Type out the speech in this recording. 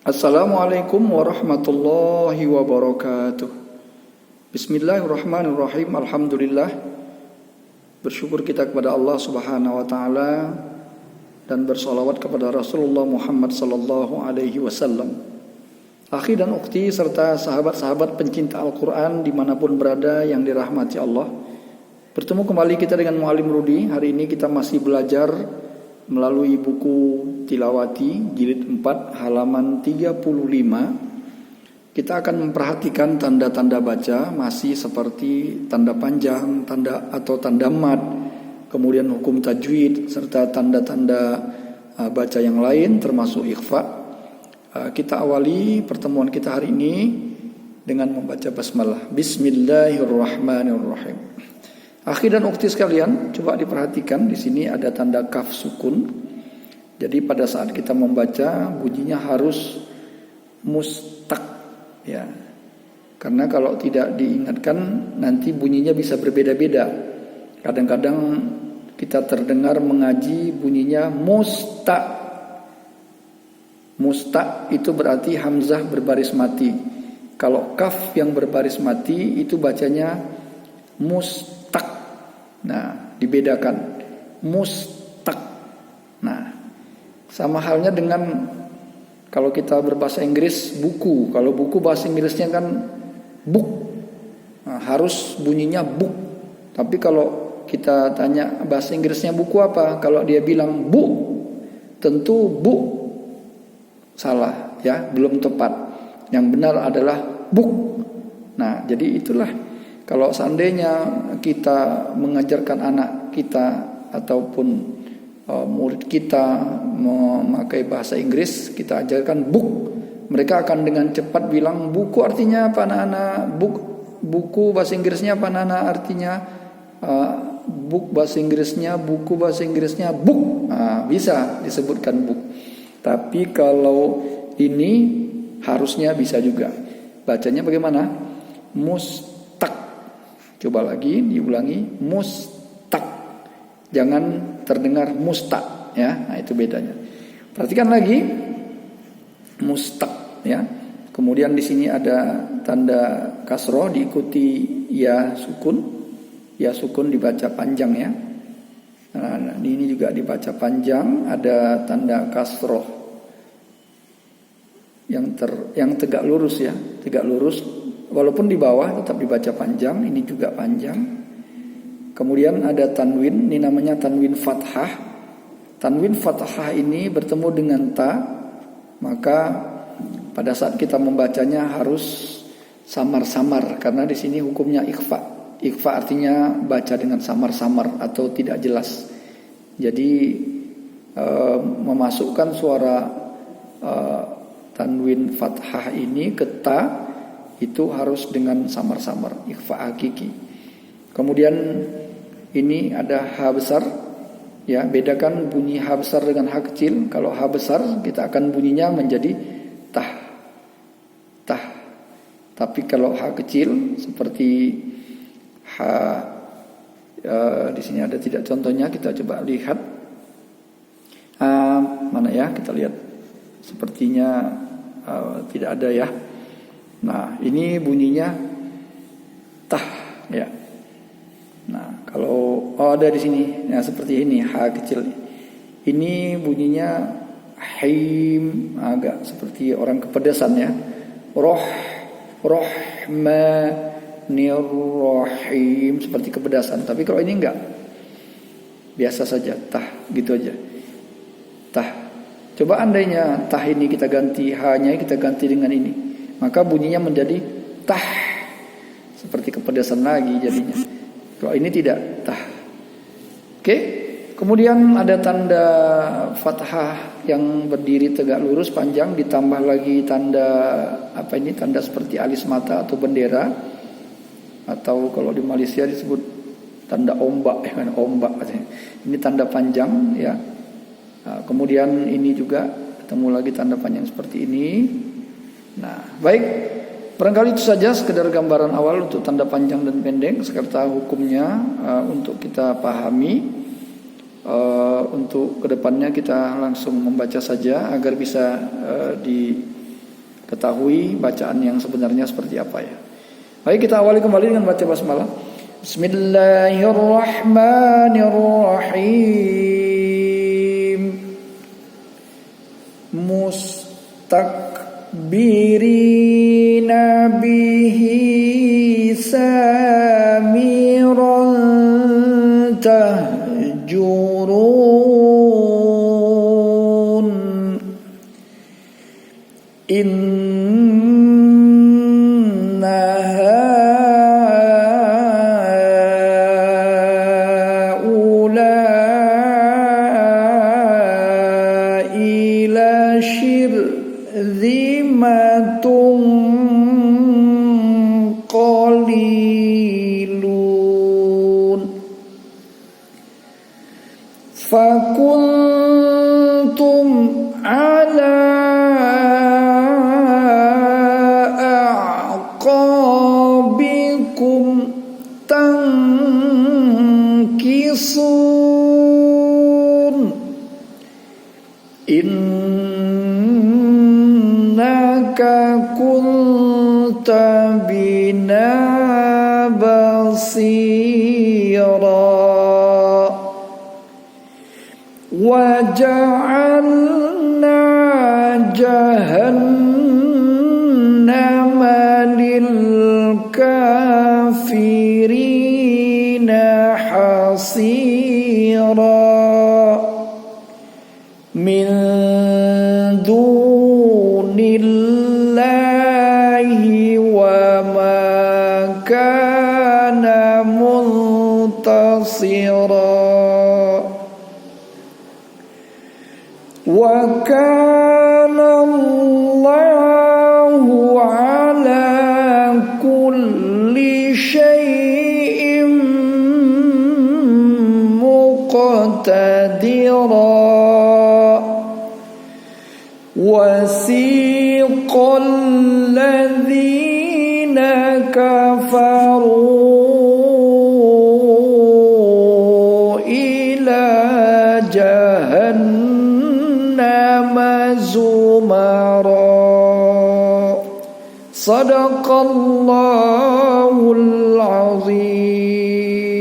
Assalamualaikum warahmatullahi wabarakatuh. Bismillahirrahmanirrahim. Alhamdulillah. Bersyukur kita kepada Allah Subhanahu wa taala dan bersolawat kepada Rasulullah Muhammad sallallahu alaihi wasallam. Akhi dan ukhti serta sahabat-sahabat pencinta Al-Qur'an dimanapun berada yang dirahmati Allah. Bertemu kembali kita dengan Muallim Rudi. Hari ini kita masih belajar melalui buku Tilawati jilid 4 halaman 35. Kita akan memperhatikan tanda-tanda baca masih seperti tanda panjang, tanda atau tanda mad, kemudian hukum tajwid serta tanda-tanda baca yang lain termasuk ikhfa. Kita awali pertemuan kita hari ini dengan membaca basmalah. Bismillahirrahmanirrahim. Akhi dan ukhti sekalian, coba diperhatikan di sini ada tanda kaf sukun. Jadi pada saat kita membaca bunyinya harus mustaq, ya. Karena kalau tidak diingatkan nanti bunyinya bisa berbeda-beda. Kadang-kadang kita terdengar mengaji bunyinya musta. Musta itu berarti hamzah berbaris mati. Kalau kaf yang berbaris mati itu bacanya mustaq. Nah, dibedakan mustaq. Nah, sama halnya dengan kalau kita berbahasa Inggris buku. Kalau buku bahasa Inggrisnya kan book. Nah, harus bunyinya book. Tapi kalau kita tanya bahasa Inggrisnya buku apa? Kalau dia bilang book, tentu book salah, ya, belum tepat. Yang benar adalah book. Nah, jadi itulah. Kalau seandainya kita mengajarkan anak kita ataupun murid kita memakai bahasa Inggris, kita ajarkan book, mereka akan dengan cepat bilang buku artinya apa anak-anak, buku bahasa Inggrisnya apa anak-anak, artinya book bahasa Inggrisnya, buku bahasa Inggrisnya book. Bisa disebutkan book. Tapi kalau ini harusnya bisa juga. Bacanya bagaimana? Mustaq. Coba lagi diulangi, mustaq. Jangan terdengar mustaq, ya. Nah, itu bedanya. Perhatikan lagi mustaq, ya. Kemudian di sini ada tanda kasroh diikuti ya sukun. Ya sukun dibaca panjang, ya. Nah, ini juga dibaca panjang, ada tanda kasroh yang tegak lurus, ya. Tegak lurus walaupun di bawah tetap dibaca panjang, ini juga panjang. Kemudian ada tanwin, ini namanya tanwin fathah. Tanwin fathah ini bertemu dengan ta, maka pada saat kita membacanya harus samar-samar karena di sini hukumnya ikhfa. Ikhfa artinya baca dengan samar-samar atau tidak jelas. Jadi memasukkan suara tanwin fathah ini ke ta itu harus dengan samar-samar, ikhfa hakiki. Kemudian ini ada ha besar, ya, bedakan bunyi ha besar dengan ha kecil. Kalau ha besar kita akan bunyinya menjadi tah, tah. Tapi kalau ha kecil seperti ha, di sini ada tidak contohnya, kita coba lihat. Mana ya, kita lihat. Sepertinya tidak ada, ya. Nah, ini bunyinya tah, ya. Nah, kalau ada di sini, ya seperti ini ha kecil. Ini bunyinya haim, agak seperti orang kepedesan, ya. Rahmanirrahim, seperti kepedesan. Tapi kalau ini enggak, biasa saja, tah, gitu aja. Tah. Coba andainya tah ini kita ganti, ha-nya kita ganti dengan ini, maka bunyinya menjadi tah, seperti kepedesan lagi jadinya. Kalau ini tidak, tah. Oke. Kemudian ada tanda fathah yang berdiri tegak lurus panjang, ditambah lagi tanda apa ini? Tanda seperti alis mata atau bendera, atau kalau di Malaysia disebut tanda ombak, ya kan, ombak. Ini tanda panjang, ya. Kemudian ini juga ketemu lagi tanda panjang seperti ini. Nah, baik. Barangkali itu saja sekedar gambaran awal untuk tanda panjang dan pendek serta hukumnya untuk kita pahami. Untuk kedepannya kita langsung membaca saja agar bisa ketahui bacaan yang sebenarnya seperti apa ya. Baik, kita awali kembali dengan baca basmalah. Bismillahirrahmanirrahim. Mustakbirina bihi samiran tahjurun. فكنتم على أعقابكم تنكصون إنك كنت بنا بصيرا وجعلنا جهنم للكافرين حصيرا من دون الله وما كان منتصرا وكان الله على كل شيء مقتدرا وسيق الذين كفروا إلى جهنم زمرا صدق الله العظيم.